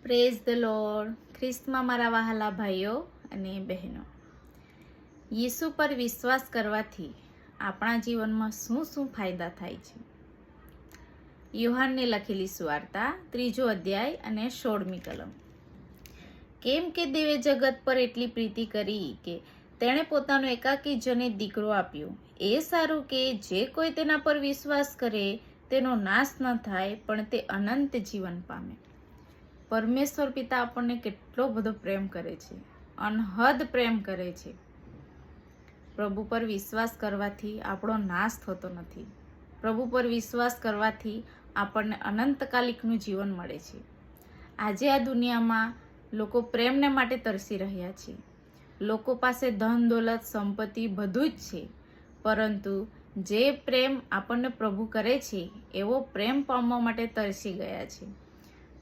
Praise the lord. ખ્રિસ્તમાં મારા વહાલા ભાઈઓ અને બહેનો, યીશુ પર વિશ્વાસ કરવાથી આપણા જીવનમાં શું શું ફાયદા થાય છે? યુહાનને લખેલી સુવાર્તા 3 અધ્યાય અને 16મી કલમ. કેમ કે દેવે જગત પર એટલી પ્રીતિ કરી કે તેણે પોતાનો એકાકી જનિત દીકરો આપ્યો, એ સારું કે જે કોઈ તેના પર વિશ્વાસ કરે તેનો નાશ ન થાય પણ તે અનંત જીવન પામે. પરમેશ્વર પિતા આપણને કેટલો બધો પ્રેમ કરે છે, અનહદ પ્રેમ કરે છે. પ્રભુ પર વિશ્વાસ કરવાથી આપણો નાશ થતો નથી. પ્રભુ પર વિશ્વાસ કરવાથી આપણને અનંતકાલિકનું જીવન મળે છે. આજે આ દુનિયામાં લોકો પ્રેમને માટે તરસી રહ્યા છે. લોકો પાસે ધન દોલત સંપત્તિ બધું જ છે, પરંતુ જે પ્રેમ આપણને પ્રભુ કરે છે એવો પ્રેમ પામવા માટે તરસી ગયા છે.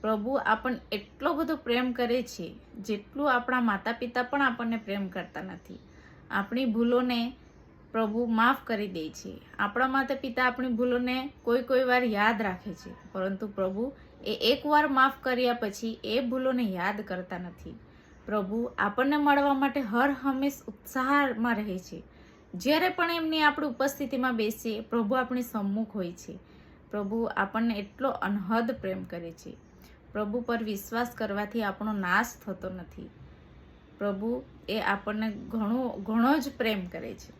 પ્રભુ આપણને એટલો બધો પ્રેમ કરે છે જેટલું આપણા માતા પિતા પણ આપણને પ્રેમ કરતા નથી. આપણી ભૂલોને પ્રભુ માફ કરી દે છે. આપણા માતા પિતા આપણી ભૂલોને કોઈ વાર યાદ રાખે છે, પરંતુ પ્રભુ એકવાર માફ કર્યા પછી એ ભૂલોને યાદ કરતા નથી. પ્રભુ આપણને મળવા માટે હર હંમેશ ઉત્સાહમાં રહે છે. જ્યારે પણ એમની આપણી ઉપસ્થિતિમાં બેસીએ, પ્રભુ આપણી સમ્મુખ હોય છે. પ્રભુ આપણને એટલો અનહદ પ્રેમ કરે છે. પ્રભુ પર વિશ્વાસ કરવાથી આપણો નાશ થતો નથી. પ્રભુ એ આપણને ઘણો જ પ્રેમ કરે છે.